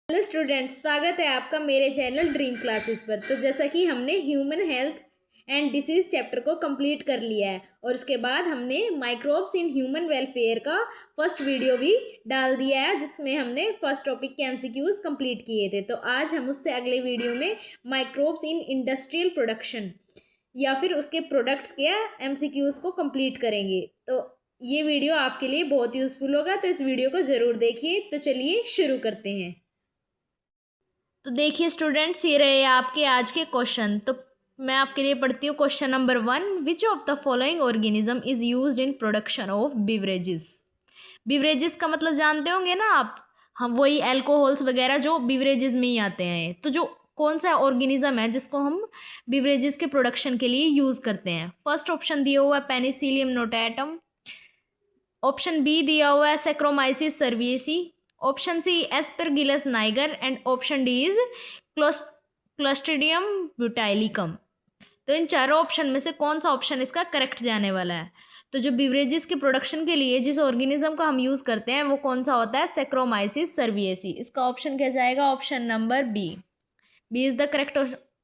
Hello students, स्वागत है आपका मेरे चैनल ड्रीम क्लासेस पर। तो जैसा कि हमने human health and disease chapter को कंप्लीट कर लिया है और उसके बाद हमने माइक्रोब्स इन ह्यूमन वेलफेयर का फर्स्ट वीडियो भी डाल दिया है, जिसमें हमने फर्स्ट टॉपिक के एमसीक्यूज कंप्लीट किए थे। तो आज हम उससे अगले वीडियो में माइक्रोब्स इन इंडस्ट्रियल प्रोडक्शन या फिर उसके प्रोडक्ट्स के एमसीक्यूज को कंप्लीट करेंगे। तो ये वीडियो आपके लिए बहुत यूज़फुल होगा, तो इस वीडियो को ज़रूर देखिए। तो चलिए शुरू करते हैं। तो देखिए स्टूडेंट्स, ये रहे आपके आज के क्वेश्चन। तो मैं आपके लिए पढ़ती हूँ question number 1। Which of the following organism is used in production of beverages. Beverages का मतलब जानते होंगे ना आप, हम वही अल्कोहल्स वगैरह जो बिवरेजेस में ही आते हैं। तो जो कौन सा ऑर्गेनिज्म है जिसको हम बिवरेजेस के प्रोडक्शन के लिए यूज करते हैं। फर्स्ट ऑप्शन दिया हुआ है पेनिसिलियम नोटाटम, ऑप्शन बी दिया हुआ है saccharomyces cerevisiae, option C aspergillus niger and option D is clostridium butylicum. तो इन चारों ऑप्शन में से कौन सा ऑप्शन इसका करेक्ट जाने वाला है। तो जो बिवरेजेस के प्रोडक्शन के लिए जिस ऑर्गेनिज्म का हम यूज करते हैं वो कौन सा होता है, सैक्रोमाइसिस सर्विएसी। इसका ऑप्शन क्या जाएगा, option number B. B is the correct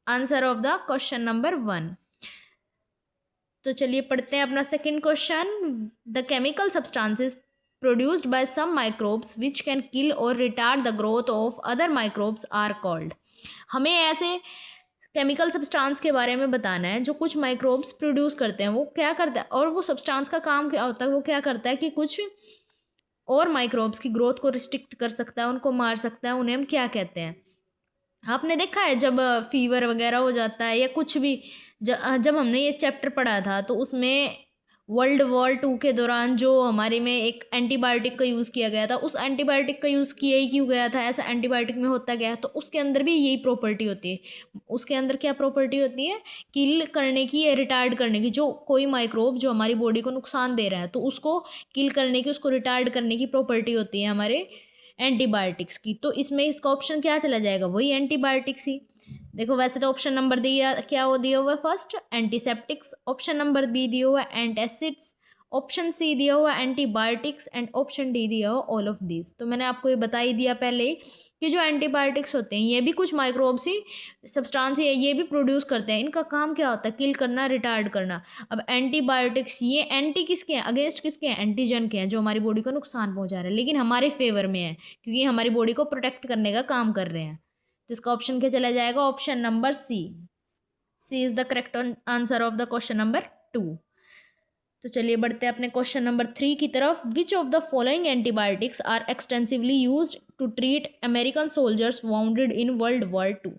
answer of the question number 1। तो चलिए पढ़ते हैं अपना second question. The chemical substances produced by some microbes which can kill or retard the growth of other microbes are called। हमें ऐसे chemical substance के बारे में बताना है जो कुछ माइक्रोब्स प्रोड्यूस करते हैं। वो क्या करता है और वो सब्सटेंस का काम क्या होता है, वो क्या करता है कि कुछ और माइक्रोब्स की ग्रोथ को रिस्ट्रिक्ट कर सकता है, उनको मार सकता है। उन्हें हम क्या कहते हैं। आपने देखा है जब फीवर वगैरह हो जाता है या कुछ भी, जब हमने ये चैप्टर पढ़ा था तो उसमें वर्ल्ड वॉर 2 के दौरान जो हमारे में एक एंटीबायोटिक का यूज़ किया गया था, उस एंटीबायोटिक का यूज़ किया ही क्यों गया था, ऐसा एंटीबायोटिक में होता गया। तो उसके अंदर भी यही प्रॉपर्टी होती है। उसके अंदर क्या प्रॉपर्टी होती है, किल करने की या रिटार्ड करने की। जो कोई माइक्रोब जो हमारी बॉडी को नुकसान दे रहा है तो उसको किल करने की, उसको रिटार्ड करने की प्रॉपर्टी होती है हमारे एंटीबायोटिक्स की। तो इसमें इसका ऑप्शन क्या चला जाएगा, वही एंटीबायोटिक्स ही। देखो वैसे तो ऑप्शन नंबर दिया क्या वो दिया हुआ है, first antiseptics, option number B दिया हुआ है एंटासिड्स, ऑप्शन सी दिया हुआ एंटीबायोटिक्स एंड ऑप्शन डी दिया हुआ ऑल ऑफ दिस। तो मैंने आपको ये बता ही दिया पहले ही कि जो एंटीबायोटिक्स होते हैं ये भी कुछ माइक्रोब्स ही सब्सटेंस है, ये भी प्रोड्यूस करते हैं। इनका काम क्या होता है, किल करना, रिटार्ड करना। अब एंटीबायोटिक्स ये एंटी किसके हैं, अगेंस्ट किसके हैं, एंटीजन के हैं जो हमारी बॉडी को नुकसान पहुंचा रहे हैं, लेकिन हमारे फेवर में है क्योंकि हमारी बॉडी को प्रोटेक्ट करने का काम कर रहे हैं। तो इसका ऑप्शन क्या चला जाएगा, option number C. C is the correct answer of the question number 2। तो चलिए बढ़ते हैं अपने क्वेश्चन नंबर 3 की तरफ। Which of the following antibiotics are extensively used to treat American soldiers wounded in World War 2।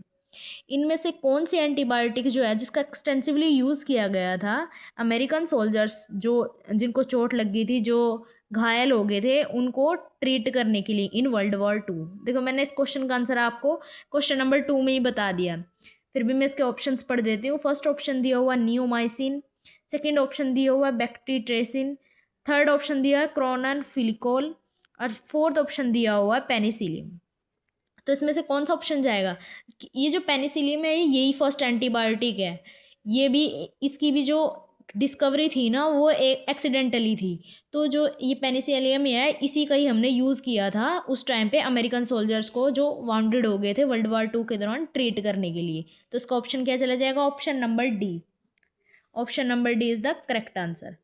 इनमें से कौन सी एंटीबायोटिक जो है जिसका एक्सटेंसिवली यूज़ किया गया था अमेरिकन सोल्जर्स जो जिनको चोट लग गई थी, जो घायल हो गए थे, उनको ट्रीट करने के लिए इन वर्ल्ड वॉर 2। देखो मैंने इस क्वेश्चन का आंसर आपको क्वेश्चन नंबर 2 में ही बता दिया, फिर भी मैं इसके ऑप्शंस पढ़ देती हूँ। फर्स्ट ऑप्शन दिया हुआ नियोमाइसिन, सेकेंड ऑप्शन दिया हुआ बैक्टीट्रेसिन, थर्ड ऑप्शन दिया है क्रोननफिलिकोल और फोर्थ ऑप्शन दिया हुआ है पेनिसिलियम। तो इसमें से कौन सा ऑप्शन जाएगा, ये जो पेनिसिलियम है यही फर्स्ट एंटीबायोटिक है। ये भी, इसकी भी जो डिस्कवरी थी ना वो एक एक्सीडेंटली थी। तो जो ये पेनिसिलियम है इसी का ही हमने यूज़ किया था उस टाइम पे अमेरिकन सोल्जर्स को जो वाउंडेड हो गए थे वर्ल्ड वॉर 2 के दौरान ट्रीट करने के लिए। तो इसका ऑप्शन क्या चला जाएगा, option number D. Option number D is the correct answer.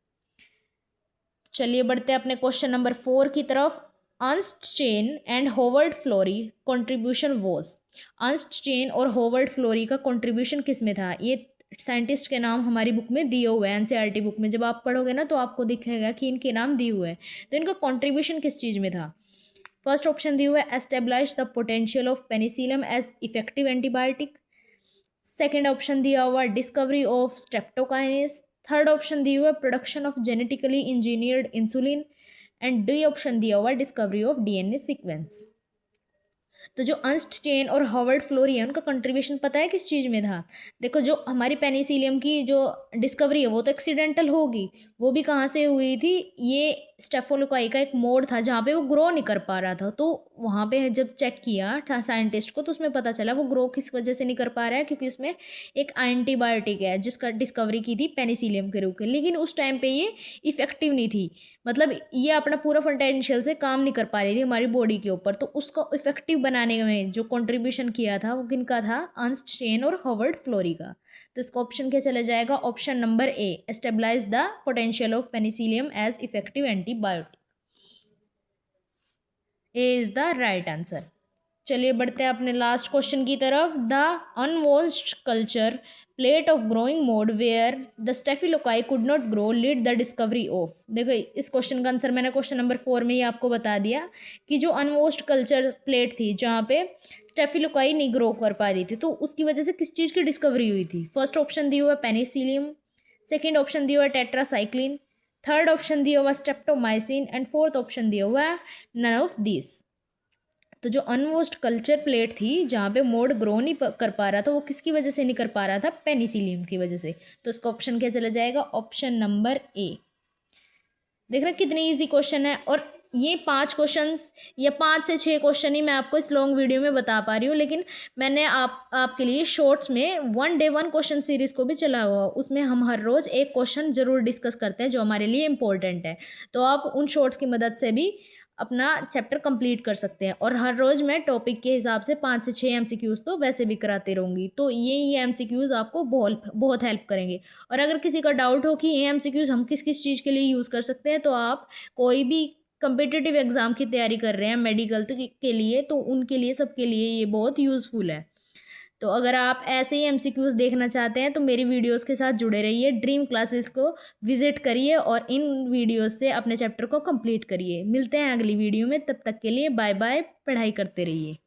चलिए बढ़ते हैं अपने क्वेश्चन नंबर 4 की तरफ। Ernst Chain and Howard Florey contribution was. Ernst Chain और होवर्ड फ्लोरी का कंट्रीब्यूशन किस में था, ये साइंटिस्ट के नाम हमारी बुक में दिए हुए हैं। एनसीईआरटी बुक में जब आप पढ़ोगे ना तो आपको दिखेगा कि इनके नाम दिए हुए हैं। तो इनका कंट्रीब्यूशन किस चीज़ में था। फर्स्ट ऑप्शन दिया हुआ है establish the potential of penicillium as effective antibiotic, second option दिया हुआ discovery of streptokinase, third option दिया हुआ production of genetically engineered insulin and D option दिया हुआ डिस्कवरी ऑफ डीएनए सीक्वेंस। तो जो अर्नस्ट चेन और हॉवर्ड फ्लोरी है उनका कंट्रीब्यूशन पता है किस चीज़ में था। देखो जो हमारी पेनिसिलियम की जो डिस्कवरी है वो तो एक्सीडेंटल होगी, वो भी कहाँ से हुई थी, ये स्टेफोलोकाई का एक मोड था जहाँ पे वो ग्रो नहीं कर पा रहा था। तो वहाँ पे जब चेक किया था साइंटिस्ट को, तो उसमें पता चला वो ग्रो किस वजह से नहीं कर पा रहा है, क्योंकि उसमें एक एंटीबायोटिक है जिसका डिस्कवरी की थी पेनिसिलियम के रूप में, लेकिन उस टाइम पे ये इफेक्टिव नहीं थी। मतलब ये अपना पूरा पोटेंशियल से काम नहीं कर पा रही थी हमारी बॉडी के ऊपर। तो उसको इफेक्टिव बनाने में जो कंट्रीब्यूशन किया था वो किनका था, अर्नस्ट चेन और हॉवर्ड फ्लोरी का। तो इसका ऑप्शन क्या चला जाएगा, option number A, establish the potential of penicillium as effective antibiotic. A is the right answer. चलिए बढ़ते हैं अपने लास्ट क्वेश्चन की तरफ। The unwatched culture plate of growing mode where the staphylococci could not grow lead the discovery of. देखो इस question का answer मैंने क्वेश्चन नंबर 4 में ही आपको बता दिया कि जो अनवॉच्ड कल्चर प्लेट थी जहाँ पे स्टेफिलोकाई नहीं ग्रो कर पा रही थी, तो उसकी वजह से किस चीज़ की डिस्कवरी हुई थी। फर्स्ट ऑप्शन दिया हुआ है पेनिसिलियम, सेकेंड ऑप्शन दिया हुआ है टेट्रासाइक्लिन, थर्ड ऑप्शन दिया हुआ है स्ट्रेप्टोमाइसिन एंड फोर्थ ऑप्शन दिया हुआ है नन ऑफ दिस। तो जो अनवॉच्ड कल्चर प्लेट थी जहाँ पे मोड ग्रो नहीं कर पा रहा था, वो किसकी वजह से नहीं कर पा रहा था, पेनिसिलियम की वजह से। तो इसका ऑप्शन क्या चला जाएगा, ऑप्शन नंबर ए। देख रहे कितनी इजी क्वेश्चन है, और ये 5 क्वेश्चंस या 5 से 6 क्वेश्चन ही मैं आपको इस लॉन्ग वीडियो में बता पा रही हूँ, लेकिन मैंने आपके लिए शॉर्ट्स में 1 डे 1 क्वेश्चन सीरीज़ को भी चला हुआ। उसमें हम हर रोज़ एक क्वेश्चन जरूर डिस्कस करते हैं जो हमारे लिए इंपॉर्टेंट है। तो आप उन शॉर्ट्स की मदद से भी अपना चैप्टर कंप्लीट कर सकते हैं। और हर रोज़ मैं टॉपिक के हिसाब से 5 से 6 MCQs तो वैसे भी कराती रहूँगी। तो ये MCQs आपको बहुत हेल्प करेंगे। और अगर किसी का डाउट हो कि ये MCQs हम किस किस चीज़ के लिए यूज़ कर सकते हैं, तो आप कोई भी कम्पिटिटिव एग्ज़ाम की तैयारी कर रहे हैं मेडिकल के लिए, तो उनके लिए, सबके लिए ये बहुत यूज़फुल है। तो अगर आप ऐसे ही MCQs देखना चाहते हैं तो मेरी वीडियोस के साथ जुड़े रहिए, ड्रीम क्लासेस को विजिट करिए और इन वीडियोस से अपने चैप्टर को कंप्लीट करिए। मिलते हैं अगली वीडियो में, तब तक के लिए बाय बाय, पढ़ाई करते रहिए।